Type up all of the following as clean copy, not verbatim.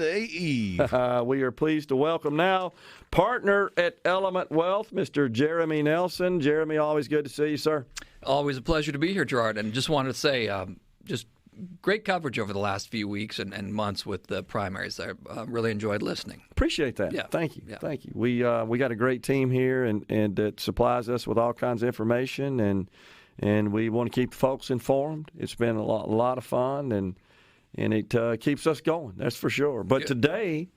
Eve. We are pleased to welcome now partner at Element Wealth, Mr. Jeremy Nelson. Jeremy, always good to see you, sir. Always a pleasure to be here, Gerard. And just wanted to say, just great coverage over the last few weeks and months with the primaries. I really enjoyed listening. Appreciate that. Yeah. Thank you. Yeah. Thank you. We got a great team here, and that supplies us with all kinds of information, and we want to keep folks informed. It's been a lot of fun, and it keeps us going, that's for sure. But today,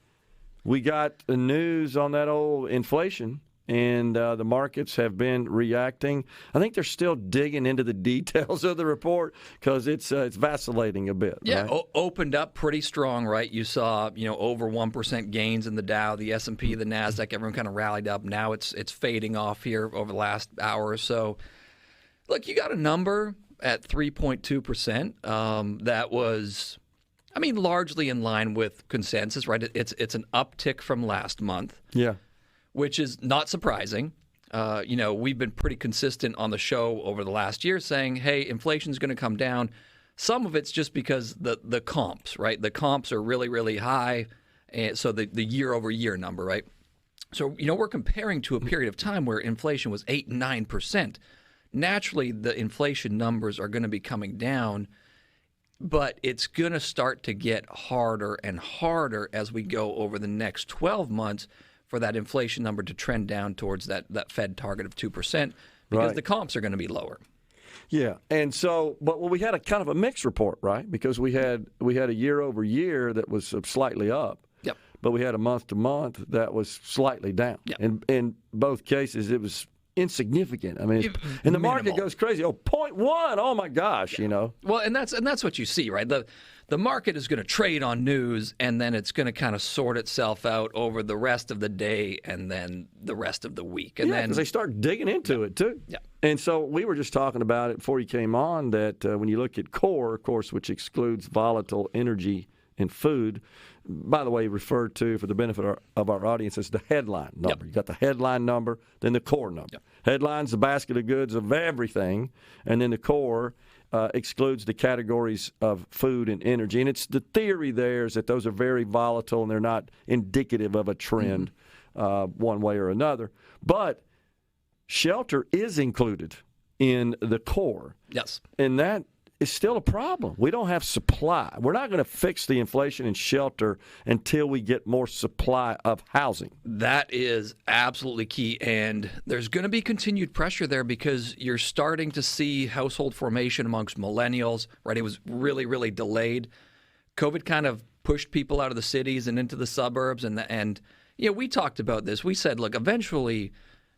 we got the news on that old inflation, and the markets have been reacting. I think they're still digging into the details of the report because it's vacillating a bit. Yeah, right? Opened up pretty strong, right? You saw, over 1% gains in the Dow, the S&P, the NASDAQ. Everyone kind of rallied up. Now it's fading off here over the last hour or so. Look, you got a number at 3.2%. That was, largely in line with consensus, right? It's an uptick from last month. Yeah. Which is not surprising. We've been pretty consistent on the show over the last year saying, hey, inflation's going to come down. Some of it's just because the comps, right? The comps are really, really high. And so the year-over-year number, right? So, we're comparing to a period of time where inflation was 8 and 9%. Naturally, the inflation numbers are going to be coming down, but it's going to start to get harder and harder as we go over the next 12 months for that inflation number to trend down towards that Fed target of 2% because the comps are going to be lower. Yeah, and so, but we had a kind of a mixed report, right? Because we had a year over year that was slightly up. Yep. But we had a month to month that was slightly down. Yep. In both cases, it was insignificant. And the market goes crazy. 0.1. Oh my gosh, Well, and that's what you see, right? The market is going to trade on news, and then it's going to kind of sort itself out over the rest of the day and then the rest of the week. And then because they start digging into it too. Yeah. And so we were just talking about it before you came on that when you look at core, of course, which excludes volatile energy and food, by the way, referred to for the benefit of our audience as the headline number. Yep. You got the headline number, then the core number. Yep. Headline's the basket of goods of everything, and then the core excludes the categories of food and energy. And it's the theory there is that those are very volatile and they're not indicative of a trend one way or another. But shelter is included in the core. Yes. And that is still a problem. We don't have supply. We're not going to fix the inflation in shelter until we get more supply of housing. That is absolutely key, and there's going to be continued pressure there because you're starting to see household formation amongst millennials, right? It was really, really delayed. COVID kind of pushed people out of the cities and into the suburbs, and we talked about this. We said, look, eventually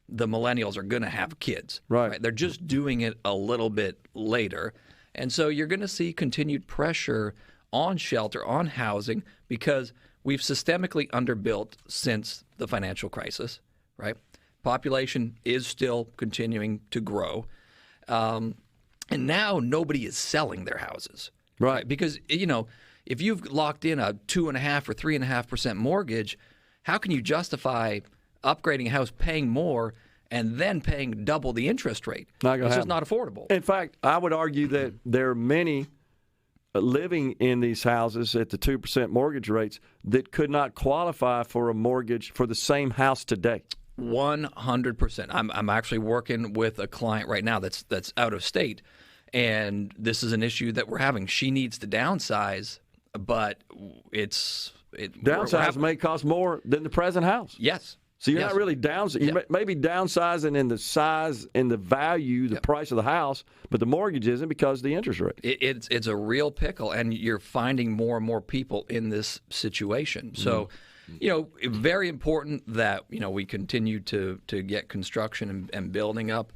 the millennials are going to have kids. Right? They're just doing it a little bit later. And so you're going to see continued pressure on shelter, on housing, because we've systemically underbuilt since the financial crisis, right? Population is still continuing to grow. And now nobody is selling their houses. Right. Because, if you've locked in a 2.5% or 3.5% mortgage, how can you justify upgrading a house, paying more, and then paying double the interest rate? It's just not affordable. In fact, I would argue that there are many living in these houses at the 2% mortgage rates that could not qualify for a mortgage for the same house today. 100%. I'm actually working with a client right now that's out of state, and this is an issue that we're having. She needs to downsize, but downsize may cost more than the present house. Yes. So you're not really downsizing. You may be downsizing in the size and the value, the price of the house, but the mortgage isn't because of the interest rate. It's a real pickle, and you're finding more and more people in this situation. So, very important that we continue to get construction and building up.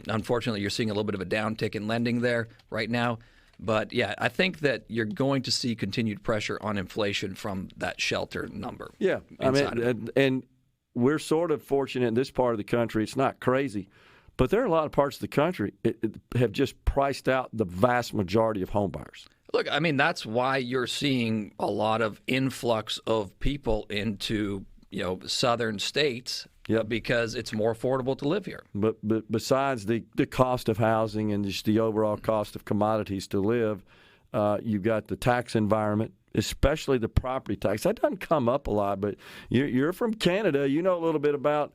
Unfortunately, you're seeing a little bit of a downtick in lending there right now. But, yeah, I think that you're going to see continued pressure on inflation from that shelter number. Yeah, and we're sort of fortunate in this part of the country. It's not crazy. But there are a lot of parts of the country that have just priced out the vast majority of home buyers. Look, that's why you're seeing a lot of influx of people into, southern states. Yep. Because it's more affordable to live here. But besides the cost of housing and just the overall cost of commodities to live, You've got the tax environment, especially the property tax. That doesn't come up a lot, but you're from Canada. You know a little bit about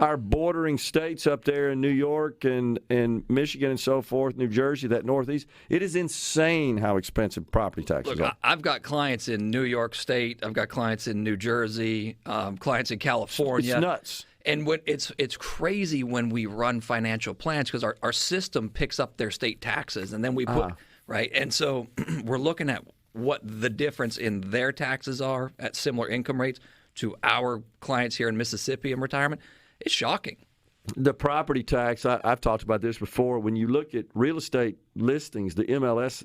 our bordering states up there in New York and Michigan and so forth, New Jersey, that Northeast. It is insane how expensive property taxes are. I've got clients in New York State. I've got clients in New Jersey, clients in California. It's nuts. And it's crazy when we run financial plans because our system picks up their state taxes, and then we put, right? And so we're looking at what the difference in their taxes are at similar income rates to our clients here in Mississippi in retirement. It's shocking. The property tax, I've talked about this before. When you look at real estate listings, the MLS,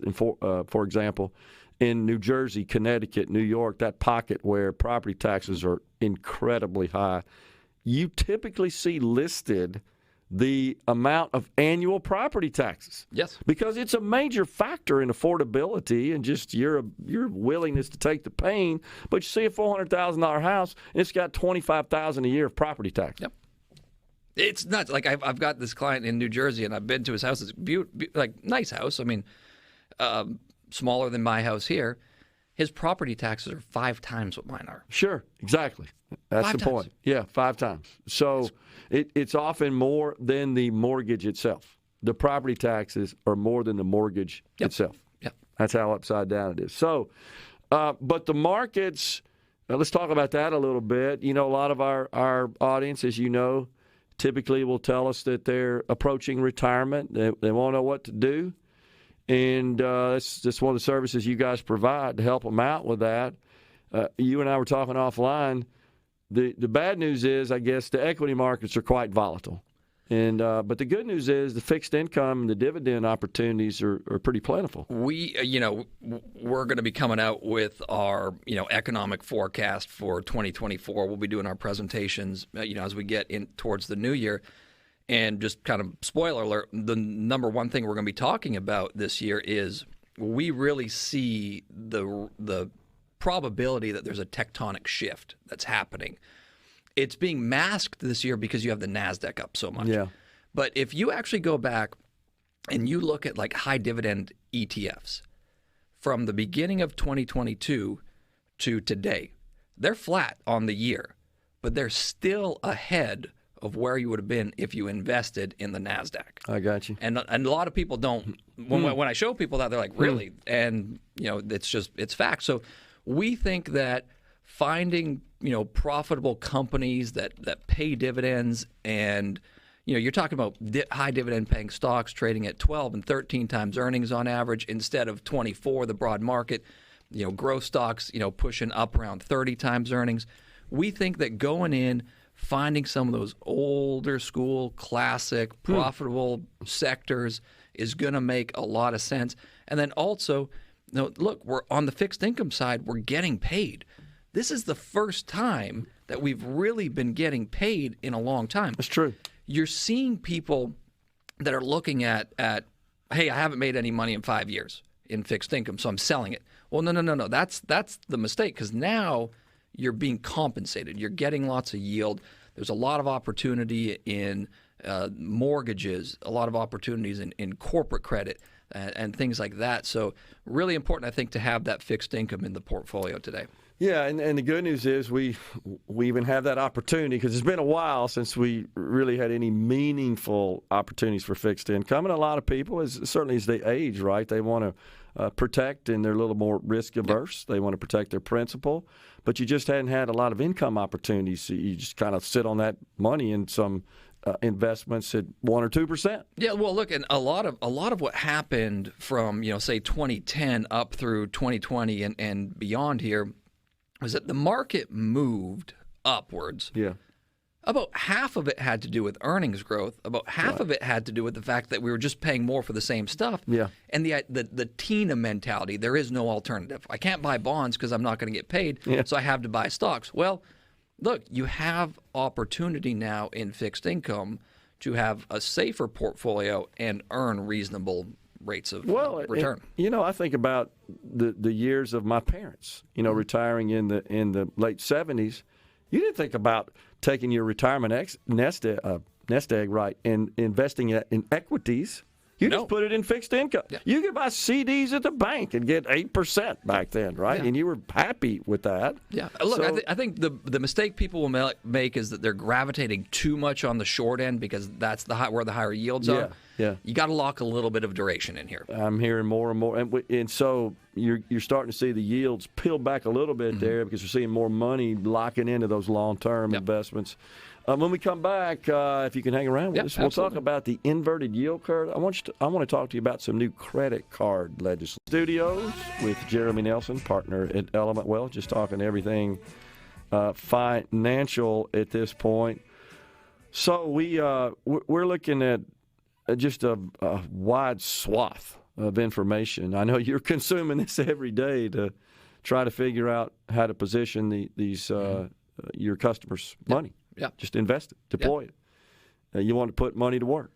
for example, in New Jersey, Connecticut, New York, that pocket where property taxes are incredibly high, you typically see listed the amount of annual property taxes. Yes. Because it's a major factor in affordability and just your willingness to take the pain. But you see a $400,000 house, and it's got $25,000 a year of property tax. Yep. It's nuts. Like I've got this client in New Jersey, and I've been to his house. It's nice house. I mean, smaller than my house here. His property taxes are 5 times what mine are. Sure, exactly. That's the point. Yeah, 5 times. So it's often more than the mortgage itself. The property taxes are more than the mortgage itself. Yep. That's how upside down it is. So, but the markets, let's talk about that a little bit. You know, a lot of our audience, as you know, typically will tell us that they're approaching retirement. They won't know what to do. And that's one of the services you guys provide to help them out with that. You and I were talking offline. The bad news is, I guess, the equity markets are quite volatile. And but the good news is the fixed income and the dividend opportunities are pretty plentiful. We're going to be coming out with our, economic forecast for 2024. We'll be doing our presentations, as we get in towards the new year. And just kind of spoiler alert, the number one thing we're going to be talking about this year is we really see the probability that there's a tectonic shift that's happening. It's being masked this year because you have the NASDAQ up so much. Yeah. But if you actually go back and you look at like high dividend ETFs from the beginning of 2022 to today, they're flat on the year, but they're still ahead of where you would have been if you invested in the NASDAQ. I got you. And a lot of people don't. When I show people that, they're like, really? And, it's fact. So we think that finding, profitable companies that pay dividends and, you're talking about high dividend paying stocks trading at 12 and 13 times earnings on average instead of 24, the broad market, growth stocks, pushing up around 30 times earnings. We think that going in, finding some of those older school, classic, profitable sectors is going to make a lot of sense. And then also, look, we're on the fixed income side, we're getting paid. This is the first time that we've really been getting paid in a long time. That's true. You're seeing people that are looking at hey, I haven't made any money in 5 years in fixed income, so I'm selling it. Well, no. That's the mistake because now you're being compensated. You're getting lots of yield. There's a lot of opportunity in mortgages, a lot of opportunities in corporate credit and things like that. So really important, I think, to have that fixed income in the portfolio today. Yeah, and the good news is we even have that opportunity because it's been a while since we really had any meaningful opportunities for fixed income. And a lot of people, certainly as they age, right, they want to protect and they're a little more risk averse. They want to protect their principal. But you just hadn't had a lot of income opportunities. So you just kind of sit on that money in some investments at 1 or 2%. Yeah, well, look, and a lot of what happened from say 2010 up through 2020 and beyond here was that the market moved upwards. Yeah. About half of it had to do with earnings growth. About half of it had to do with the fact that we were just paying more for the same stuff. Yeah. And the Tina mentality, there is no alternative. I can't buy bonds because I'm not going to get paid, so I have to buy stocks. Well, look, you have opportunity now in fixed income to have a safer portfolio and earn reasonable rates of return. I think about the years of my parents, retiring in the late 70s. You didn't think about taking your retirement nest egg, right, and investing it in equities You just put it in fixed income. Yeah. You could buy CDs at the bank and get 8% back then, right? Yeah. And you were happy with that. Yeah. Look, I think the mistake people will make is that they're gravitating too much on the short end because that's where the higher yields are. Yeah. You got to lock a little bit of duration in here. I'm hearing more and more, and so you're starting to see the yields peel back a little bit there because you're seeing more money locking into those long-term investments. When we come back, if you can hang around with us, we'll talk about the inverted yield curve. I want to talk to you about some new credit card legislation. Studios with Jeremy Nelson, partner at Element Wealth, just talking everything financial at this point. So we're looking at just a wide swath of information. I know you're consuming this every day to try to figure out how to position these your customers' money. Yeah. Just invest it, deploy it. You want to put money to work.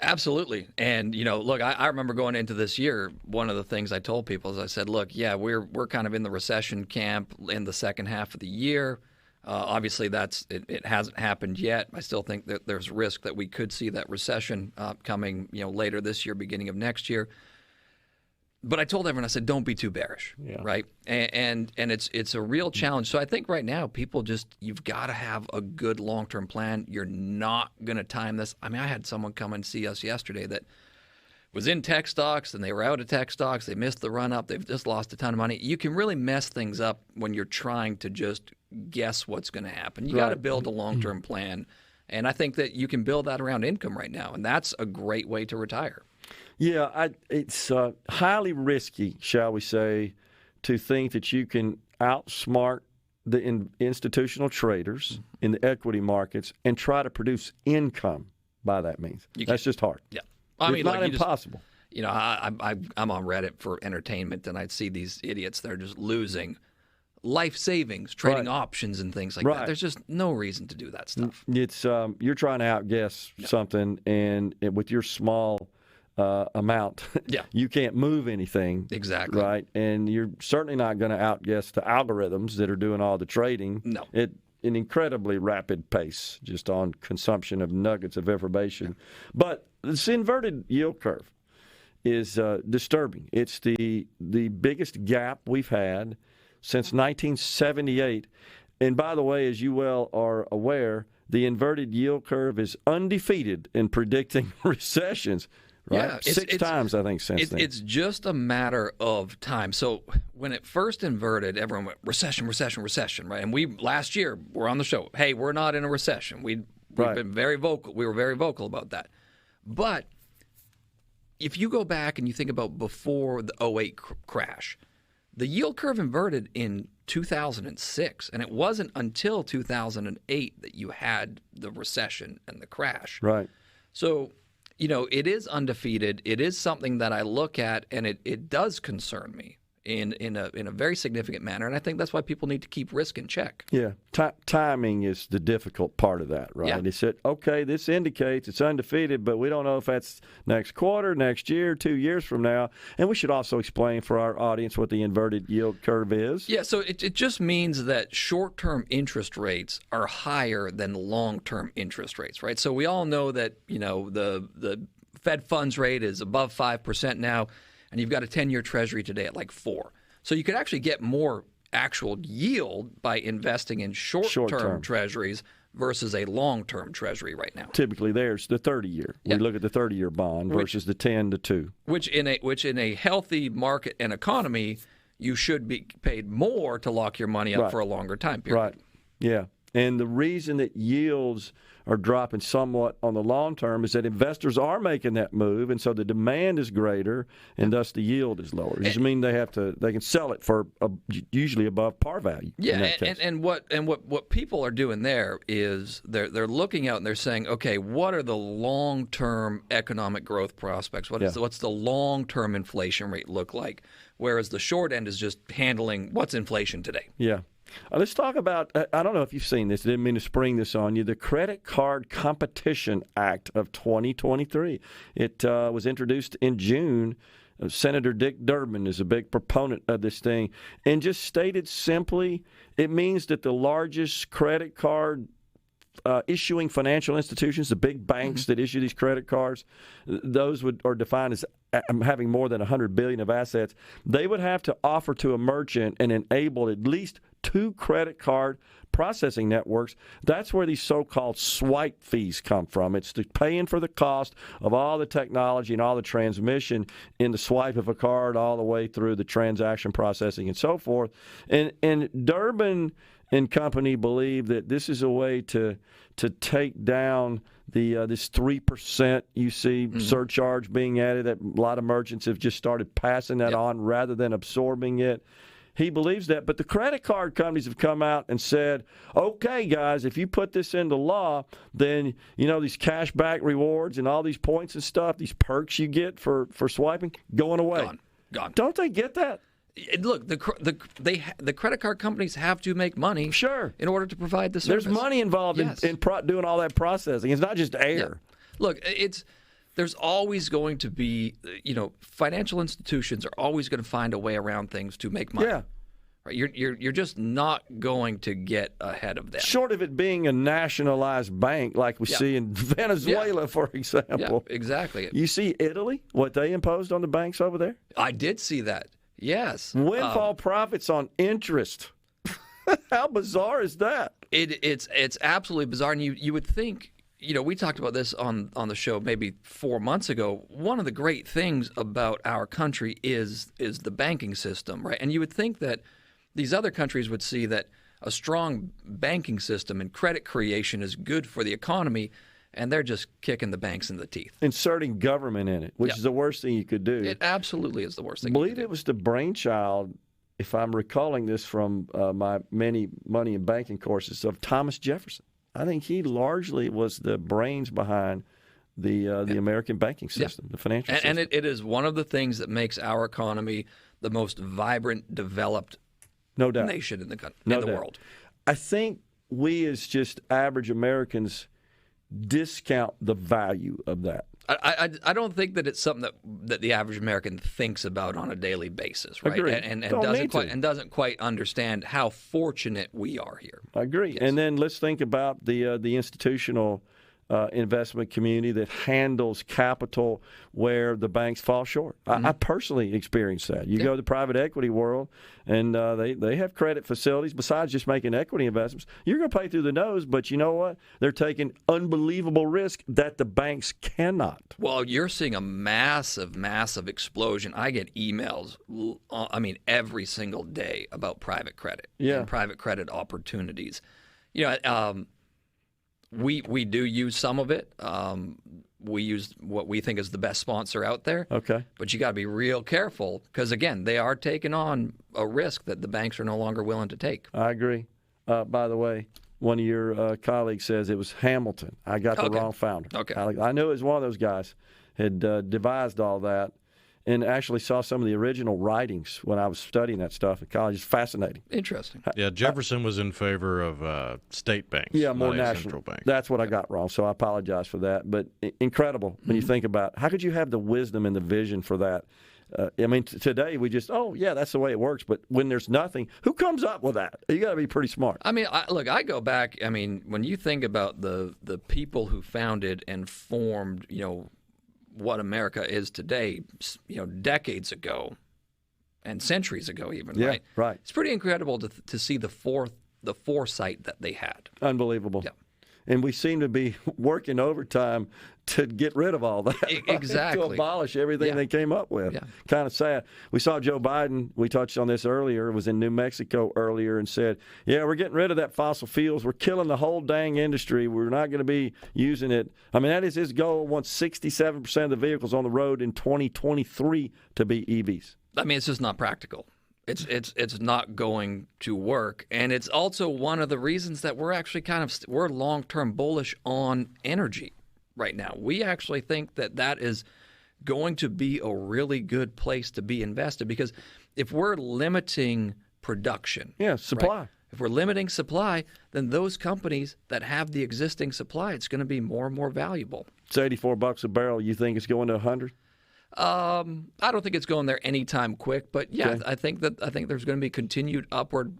Absolutely. And, look, I remember going into this year, one of the things I told people is I said, look, yeah, we're kind of in the recession camp in the second half of the year. Obviously, it hasn't happened yet. I still think that there's risk that we could see that recession coming, later this year, beginning of next year. But I told everyone, I said, don't be too bearish, right? And it's a real challenge. So I think right now, people you've got to have a good long-term plan. You're not going to time this. I mean, I had someone come and see us yesterday that was in tech stocks, and they were out of tech stocks. They missed the run-up. They've just lost a ton of money. You can really mess things up when you're trying to just guess what's going to happen. You got to build a long-term plan, and I think that you can build that around income right now, and that's a great way to retire. Yeah, it's highly risky, shall we say, to think that you can outsmart the institutional traders in the equity markets and try to produce income by that means. That's just hard. Yeah. It's not impossible. I'm on Reddit for entertainment, and I'd see these idiots that are just losing life savings, trading options and things like that. There's just no reason to do that stuff. It's you're trying to outguess something, and with your small amount, you can't move anything. Exactly. Right? And you're certainly not going to outguess the algorithms that are doing all the trading. No. At an incredibly rapid pace, just on consumption of nuggets of information. But this inverted yield curve is disturbing. It's the biggest gap we've had since 1978. And by the way, as you well are aware, the inverted yield curve is undefeated in predicting recessions. Right? Yeah, Six times, I think, since then. It's just a matter of time. So when it first inverted, everyone went, recession, recession, recession, right? And last year, we're on the show. Hey, we're not in a recession. We've been very vocal. We were very vocal about that. But if you go back and you think about before the 2008 crash, the yield curve inverted in 2006. And it wasn't until 2008 that you had the recession and the crash. Right. So it is undefeated. It is something that I look at, and it does concern me in a very significant manner. And I think that's why people need to keep risk in check. Yeah, timing is the difficult part of that, right? Yeah. He said, okay, this indicates it's undefeated, but we don't know if that's next quarter, next year, 2 years from now. And we should also explain for our audience what the inverted yield curve is. Yeah, so it just means that short-term interest rates are higher than long-term interest rates, right? So we all know that, the Fed funds rate is above 5% now, and you've got a 10-year Treasury today at like 4. So you could actually get more actual yield by investing in short-term Treasuries versus a long-term Treasury right now. Typically, there's the 30-year. We look at the 30-year bond versus the 10 to 2. Which in a healthy market and economy, you should be paid more to lock your money up for a longer time period. Right. Yeah. And the reason that yields are dropping somewhat on the long term is that investors are making that move, and so the demand is greater, and thus the yield is lower. It just means they can sell it for usually above par value. Yeah, and what people are doing there is they're looking out and they're saying, okay, what are the long term economic growth prospects? What's the long term inflation rate look like? Whereas the short end is just handling what's inflation today. Yeah. Let's talk about, I don't know if you've seen this, I didn't mean to spring this on you, the Credit Card Competition Act of 2023. It was introduced in June. Senator Dick Durbin is a big proponent of this thing. And just stated simply, it means that the largest credit card issuing financial institutions, the big banks that issue these credit cards, those are defined as having more than $100 billion of assets. They would have to offer to a merchant and enable at least 2 credit card processing networks. That's where these so-called swipe fees come from. It's the paying for the cost of all the technology and all the transmission in the swipe of a card all the way through the transaction processing and so forth. And Durbin and company believe that this is a way to take down this 3% you see surcharge being added. That a lot of merchants have just started passing that on rather than absorbing it. He believes that, but the credit card companies have come out and said, okay, guys, if you put this into law, then, these cashback rewards and all these points and stuff, these perks you get for swiping, going away. Gone. Don't they get that? Look, the credit card companies have to make money in order to provide the service. There's money involved in doing all that processing. It's not just air. Yeah. Look, there's always going to be, financial institutions are always going to find a way around things to make money. Yeah. Right? You're just not going to get ahead of that. Short of it being a nationalized bank like we see in Venezuela, for example. Yeah, exactly. You see Italy, what they imposed on the banks over there? I did see that. Yes. Windfall profits on interest. How bizarre is that? It's absolutely bizarre. And you would think, we talked about this on the show maybe 4 months ago. One of the great things about our country is the banking system, right? And you would think that these other countries would see that a strong banking system and credit creation is good for the economy, and they're just kicking the banks in the teeth. Inserting government in it, which is the worst thing you could do. It absolutely is the worst thing. I believe it was the brainchild, if I'm recalling this from my many money and banking courses, of Thomas Jefferson. I think he largely was the brains behind the American banking system, the financial system. And it is one of the things that makes our economy the most vibrant, developed nation in the world. I think we as just average Americans discount the value of that. I don't think that it's something that the average American thinks about on a daily basis, right? Agree. And doesn't quite understand how fortunate we are here. I agree. Yes. And then let's think about the institutional investment community that handles capital where the banks fall short. I personally experienced that. You go to the private equity world, and they have credit facilities. Besides just making equity investments, you're going to pay through the nose, but you know what? They're taking unbelievable risk that the banks cannot. Well, you're seeing a massive, massive explosion. I get emails, every single day about private credit and private credit opportunities. We do use some of it. We use what we think is the best sponsor out there. Okay. But you got to be real careful because, again, they are taking on a risk that the banks are no longer willing to take. I agree. By the way, one of your colleagues says it was Hamilton. I got the wrong founder. Okay. I knew it was one of those guys had devised all that. And actually saw some of the original writings when I was studying that stuff at college. It's fascinating. Interesting. Yeah, Jefferson was in favor of state banks. Yeah, more national. Central bank. That's what I got wrong, so I apologize for that. But incredible when you think about how could you have the wisdom and the vision for that? Today we just, that's the way it works. But when there's nothing, who comes up with that? You got to be pretty smart. I go back. When you think about the people who founded and formed, what America is today, decades ago and centuries ago even, right? Right. It's pretty incredible to see the foresight that they had. Unbelievable. Yeah. And we seem to be working overtime to get rid of all that. Exactly. To abolish everything they came up with. Yeah. Kind of sad. We saw Joe Biden, we touched on this earlier, was in New Mexico earlier and said, we're getting rid of that fossil fuels. We're killing the whole dang industry. We're not going to be using it. That is his goal, wants 67% of the vehicles on the road in 2023 to be EVs. It's just not practical. It's not going to work, and it's also one of the reasons that we're actually we're long-term bullish on energy right now. We actually think that is going to be a really good place to be invested because if we're limiting production, supply. Right, if we're limiting supply, then those companies that have the existing supply, it's going to be more and more valuable. It's $84 a barrel. You think it's going to 100? I don't think it's going there anytime quick, but Okay. I think there's going to be continued upward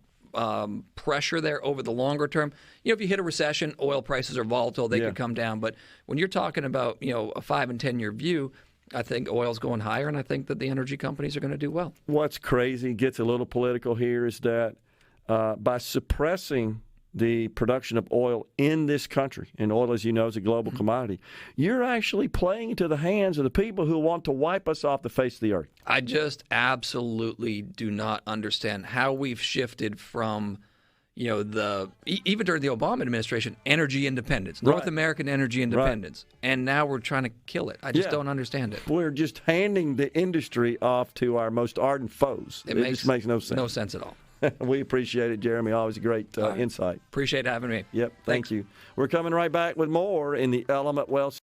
pressure there over the longer term. If you hit a recession, oil prices are volatile; they could come down. But when you're talking about a 5 and 10 year view, I think oil's going higher, and I think that the energy companies are going to do well. What's crazy, gets a little political here, is that by suppressing the production of oil in this country, and oil, as you know, is a global commodity, you're actually playing into the hands of the people who want to wipe us off the face of the earth. I just absolutely do not understand how we've shifted from even during the Obama administration, energy independence, North American energy independence, and now we're trying to kill it. I just don't understand it. We're just handing the industry off to our most ardent foes. It just makes no sense. No sense at all. We appreciate it, Jeremy. Always a great insight. Appreciate having me. Yep, thank you. We're coming right back with more in the Element Wealth